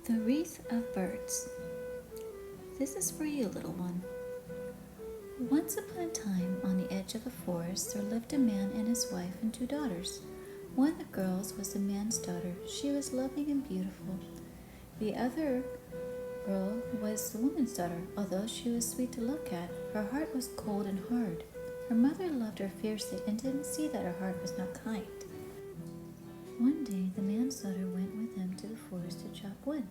The Wreath of Birds. This is for you, little one. Once upon a time, on the edge of a forest, there lived a man and his wife and 2 daughters. One of the girls was the man's daughter. She was loving and beautiful. The other girl was the woman's daughter. Although she was sweet to look at, her heart was cold and hard. Her mother loved her fiercely and didn't see that her heart was not kind. One day, the man's daughter went with him to the forest to chop wood.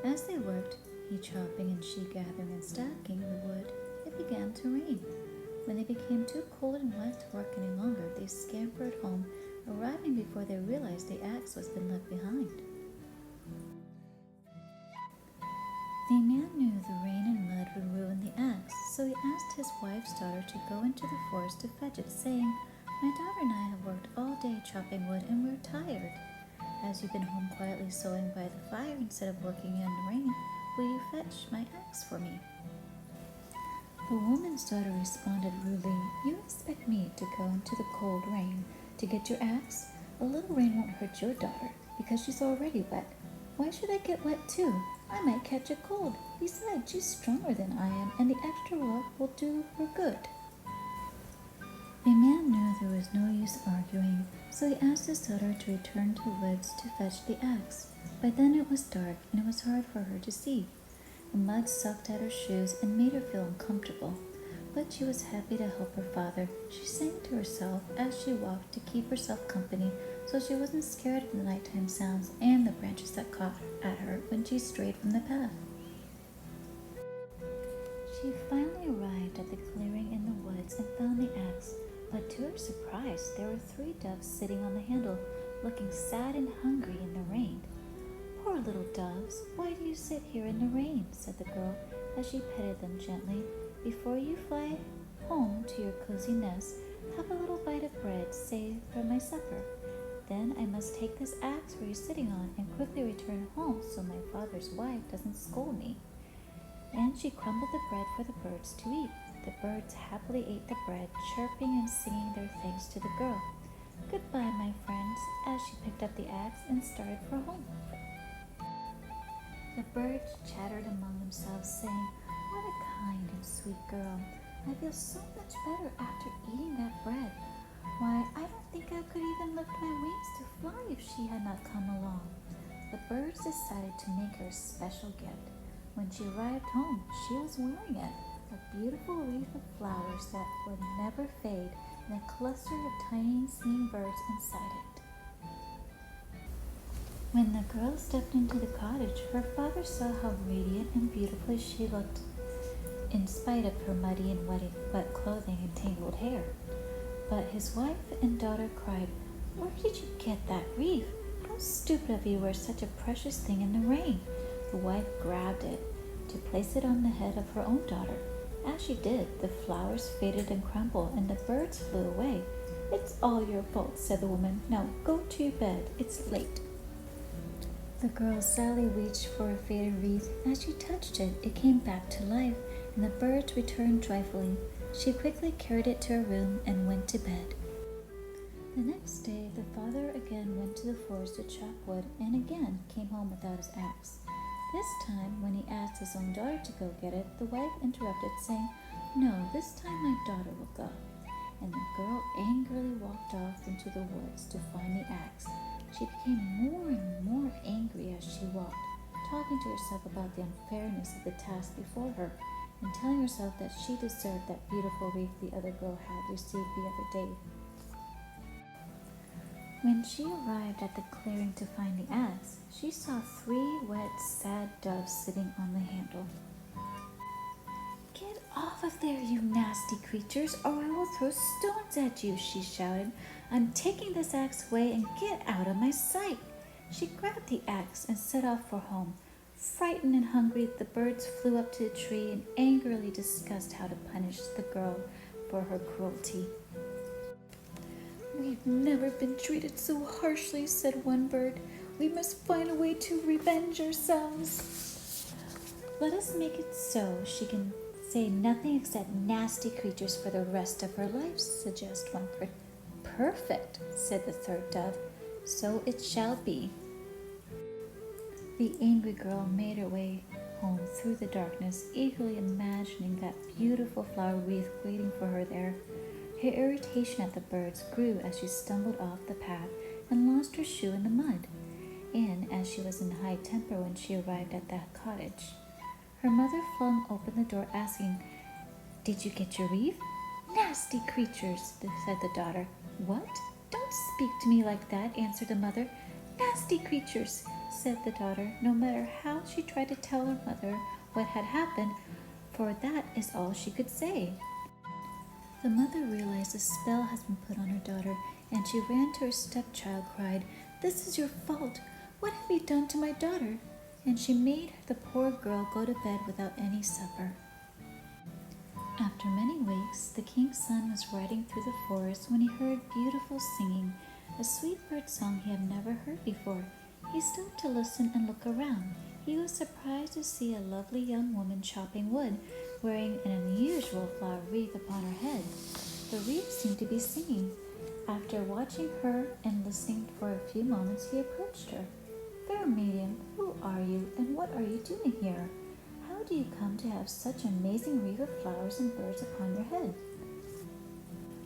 As they worked, he chopping and she gathering and stacking the wood, it began to rain. When they became too cold and wet to work any longer, they scampered home, arriving before they realized the axe was been left behind. The man knew the rain and mud would ruin the axe, so he asked his wife's daughter to go into the forest to fetch it, saying, "My daughter and I have worked all day chopping wood and we're tired. As you've been home quietly sewing by the fire instead of working in the rain, will you fetch my axe for me?" The woman's daughter responded rudely, "You expect me to go into the cold rain to get your axe? A little rain won't hurt your daughter because she's already wet. Why should I get wet too? I might catch a cold. Besides, she's stronger than I am, and the extra work will do her good." The man knew there was no use arguing, so he asked his daughter to return to the woods to fetch the axe. By then it was dark, and it was hard for her to see. The mud sucked at her shoes and made her feel uncomfortable, but she was happy to help her father. She sang to herself as she walked to keep herself company, so she wasn't scared of the nighttime sounds and the branches that caught at her when she strayed from the path. She finally arrived at the clearing in the woods and found the axe, but to her surprise, there were 3 doves sitting on the handle, looking sad and hungry in the rain. "Poor little doves, why do you sit here in the rain?" said the girl as she petted them gently. "Before you fly home to your cozy nest, have a little bite of bread saved for my supper. Then I must take this axe where you're sitting on and quickly return home so my father's wife doesn't scold me." And she crumbled the bread for the birds to eat. The birds happily ate the bread, chirping and singing their thanks to the girl. "Goodbye, my friends," as she picked up the axe and started for home. The birds chattered among themselves, saying, "What a kind and sweet girl. I feel so much better after eating that bread. Why, I don't think I could even lift my wings to fly if she had not come along." The birds decided to make her a special gift. When she arrived home, she was wearing it, a beautiful wreath of flowers that would never fade, and a cluster of tiny singing birds inside it. When the girl stepped into the cottage, her father saw how radiant and beautiful she looked, in spite of her muddy and wet clothing and tangled hair. But his wife and daughter cried, "Where did you get that wreath? How stupid of you to wear such a precious thing in the rain." The wife grabbed it to place it on the head of her own daughter. As she did, the flowers faded and crumbled, and the birds flew away. "It's all your fault," said the woman. "Now go to your bed. It's late." The girl sadly reached for a faded wreath. As she touched it, it came back to life, and the birds returned joyfully. She quickly carried it to her room and went to bed. The next day, the father again went to the forest to chop wood and again came home without his axe. This time, when he asked his own daughter to go get it, the wife interrupted, saying, "No, this time my daughter will go." And the girl angrily walked off into the woods to find the axe. She became more and more angry as she walked, talking to herself about the unfairness of the task before her, and telling herself that she deserved that beautiful wreath the other girl had received the other day. When she arrived at the clearing to find the axe, she saw 3 wet, sad doves sitting on the handle. "Get off of there, you nasty creatures, or I will throw stones at you," she shouted. "I'm taking this axe away and get out of my sight." She grabbed the axe and set off for home. Frightened and hungry, the birds flew up to the tree and angrily discussed how to punish the girl for her cruelty. "We've never been treated so harshly," said one bird. "We must find a way to revenge ourselves." "Let us make it so she can say nothing except nasty creatures for the rest of her life," suggested one bird. "Perfect," said the third dove. "So it shall be." The angry girl made her way home through the darkness, eagerly imagining that beautiful flower wreath waiting for her there. Her irritation at the birds grew as she stumbled off the path and lost her shoe in the mud, and as she was in high temper when she arrived at that cottage. Her mother flung open the door, asking, "Did you get your wreath?" "Nasty creatures," said the daughter. "What? Don't speak to me like that," answered the mother. "Nasty creatures," said the daughter, no matter how she tried to tell her mother what had happened, for that is all she could say. The mother realized a spell has been put on her daughter, and she ran to her stepchild, cried, "This is your fault. What have you done to my daughter?" And she made the poor girl go to bed without any supper. After many weeks, the king's son was riding through the forest when he heard beautiful singing, a sweet bird song he had never heard before. He stopped to listen and look around. He was surprised to see a lovely young woman chopping wood, wearing an unusual flower wreath upon her head. The wreath seemed to be singing. After watching her and listening for a few moments, he approached her. "Fair maiden, who are you, and what are you doing here? How do you come to have such an amazing wreath of flowers and birds upon your head?"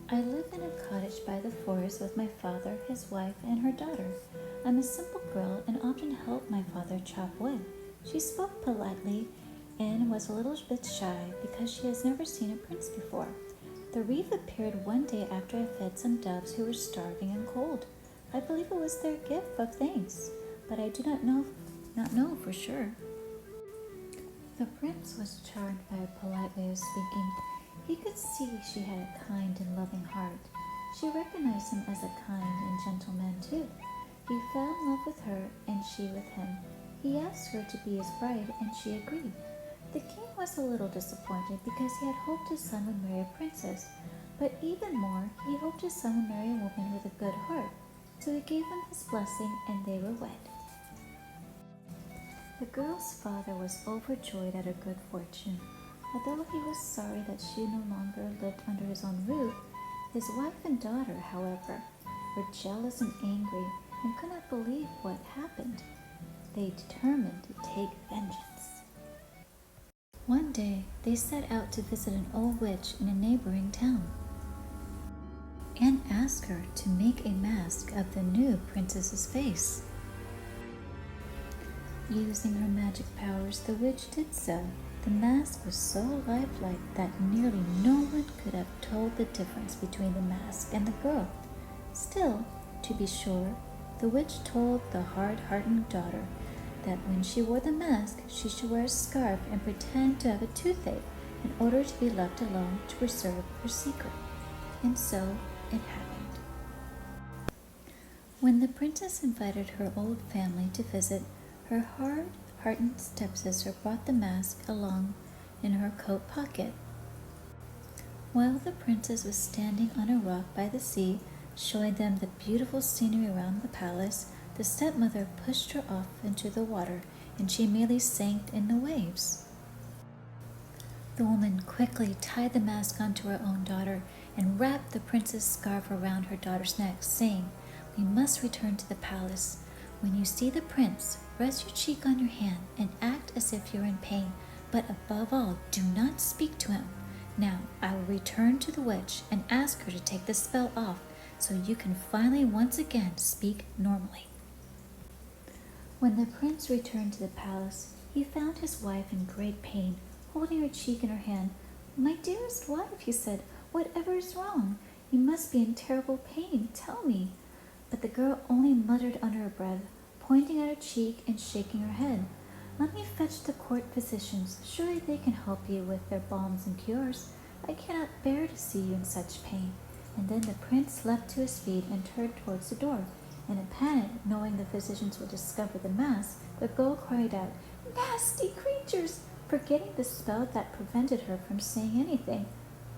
"I live in a cottage by the forest with my father, his wife, and her daughter. I'm a simple girl and often help my father chop wood." She spoke politely and was a little bit shy because she has never seen a prince before. The wreath appeared one day after I fed some doves who were starving and cold. I believe it was their gift of thanks, but I do not know for sure. The prince was charmed by her polite way of speaking. He could see she had a kind and loving heart. She recognized him as a kind and gentle man too. He fell in love with her and she with him. He asked her to be his bride and she agreed. The king was a little disappointed because he had hoped his son would marry a princess, but even more, he hoped his son would marry a woman with a good heart. So he gave them his blessing and they were wed. The girl's father was overjoyed at her good fortune. Although he was sorry that she no longer lived under his own roof, his wife and daughter, however, were jealous and angry and could not believe what happened. They determined to take vengeance. One day, they set out to visit an old witch in a neighboring town and asked her to make a mask of the new princess's face. Using her magic powers, the witch did so. The mask was so lifelike that nearly no one could have told the difference between the mask and the girl. Still, to be sure, the witch told the hard-hearted daughter that when she wore the mask, she should wear a scarf and pretend to have a toothache in order to be left alone to preserve her secret. And so it happened. When the princess invited her old family to visit, her hard-hearted stepsister brought the mask along in her coat pocket. While the princess was standing on a rock by the sea, showing them the beautiful scenery around the palace, the stepmother pushed her off into the water, and she immediately sank in the waves. The woman quickly tied the mask onto her own daughter and wrapped the princess' scarf around her daughter's neck, saying, "We must return to the palace. When you see the prince, rest your cheek on your hand and act as if you're in pain, but above all, do not speak to him. Now, I will return to the witch and ask her to take the spell off so you can finally once again speak normally." When the prince returned to the palace, he found his wife in great pain, holding her cheek in her hand. "My dearest wife," he said, "whatever is wrong? You must be in terrible pain. Tell me." But the girl only muttered under her breath, pointing at her cheek and shaking her head. "Let me fetch the court physicians. Surely they can help you with their balms and cures. I cannot bear to see you in such pain." And then the prince leapt to his feet and turned towards the door. In a panic, knowing the physicians would discover the mask, the girl cried out, "Nasty creatures!" forgetting the spell that prevented her from saying anything.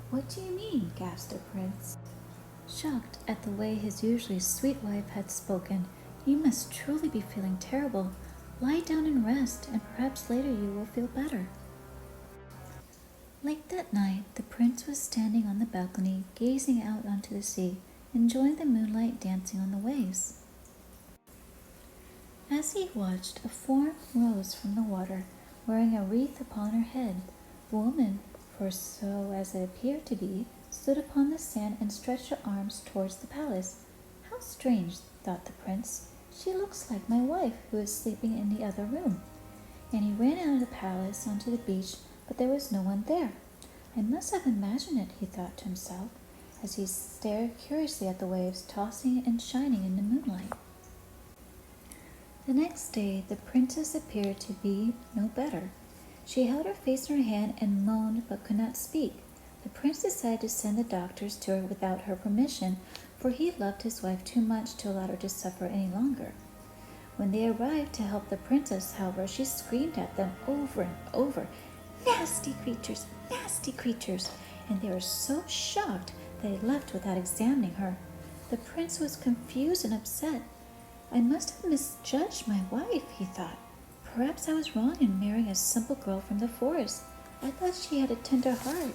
"What do you mean?" gasped the prince, shocked at the way his usually sweet wife had spoken. "You must truly be feeling terrible. Lie down and rest, and perhaps later you will feel better." Late that night, the prince was standing on the balcony, gazing out onto the sea, enjoying the moonlight dancing on the waves. As he watched, a form rose from the water, wearing a wreath upon her head. The woman, for so as it appeared to be, stood upon the sand and stretched her arms towards the palace. How strange, thought the prince. She looks like my wife, who is sleeping in the other room. And he ran out of the palace onto the beach, but there was no one there. I must have imagined it, he thought to himself, as he stared curiously at the waves tossing and shining in the moonlight. The next day the princess appeared to be no better. She held her face in her hand and moaned but could not speak. The prince decided to send the doctors to her without her permission, for he loved his wife too much to allow her to suffer any longer. When they arrived to help the princess, however, she screamed at them over and over, "Nasty creatures! Nasty creatures!" And they were so shocked that they left without examining her. The prince was confused and upset. I must have misjudged my wife, he thought. Perhaps I was wrong in marrying a simple girl from the forest. I thought she had a tender heart,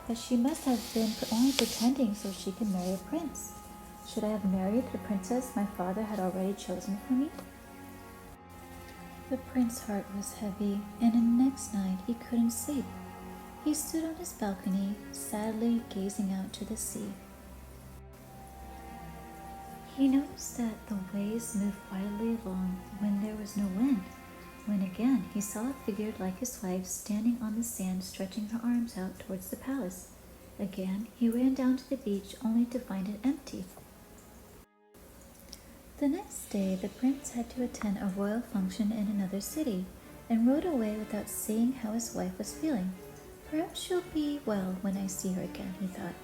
but she must have been only pretending so she could marry a prince. Should I have married the princess my father had already chosen for me? The prince's heart was heavy, and the next night he couldn't sleep. He stood on his balcony, sadly gazing out to the sea. He noticed that the waves moved quietly along when there was no wind, when again he saw a figure like his wife standing on the sand, stretching her arms out towards the palace. Again he ran down to the beach, only to find it empty. The next day the prince had to attend a royal function in another city, and rode away without seeing how his wife was feeling. Perhaps she'll be well when I see her again, he thought,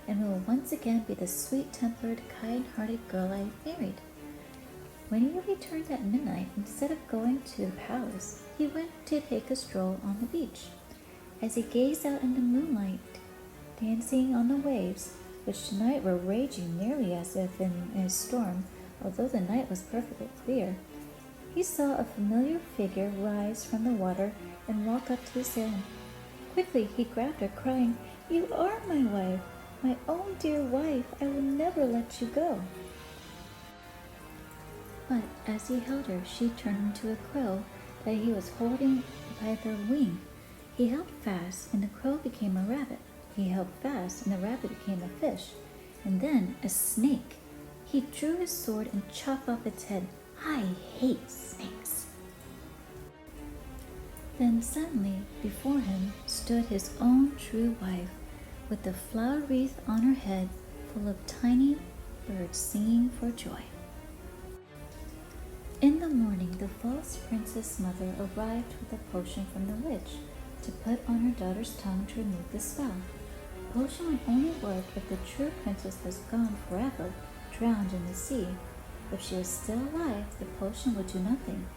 and will once again be the sweet-tempered, kind-hearted girl I married. When he returned at midnight, instead of going to the palace, he went to take a stroll on the beach. As he gazed out in the moonlight, dancing on the waves, which tonight were raging nearly as if in a storm, although the night was perfectly clear, he saw a familiar figure rise from the water and walk up to the sand. Quickly he grabbed her, crying, "You are my wife, my own dear wife. I will never let you go." But as he held her, she turned into a crow that he was holding by the wing. He held fast, and the crow became a rabbit. He held fast, and the rabbit became a fish, and then a snake. He drew his sword and chopped off its head. I hate snakes. Then suddenly, before him, stood his own true wife, with the flower wreath on her head, full of tiny birds singing for joy. In the morning, the false princess' mother arrived with a potion from the witch to put on her daughter's tongue to remove the spell. The potion would only work if the true princess was gone forever, drowned in the sea. If she was still alive, the potion would do nothing.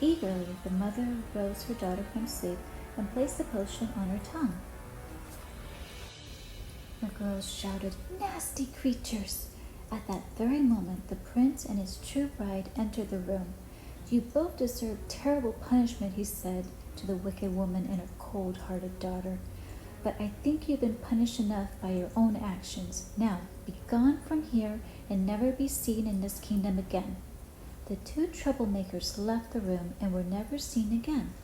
Eagerly, the mother rose her daughter from sleep and placed the potion on her tongue. The girls shouted, "Nasty creatures!" At that very moment, the prince and his true bride entered the room. "You both deserve terrible punishment," he said to the wicked woman and her cold-hearted daughter. "But I think you've been punished enough by your own actions. Now, be gone from here and never be seen in this kingdom again." The two troublemakers left the room and were never seen again.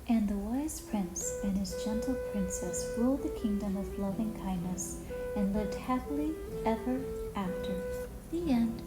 And the wise prince and his gentle princess ruled the kingdom of loving kindness and lived happily ever after. The end.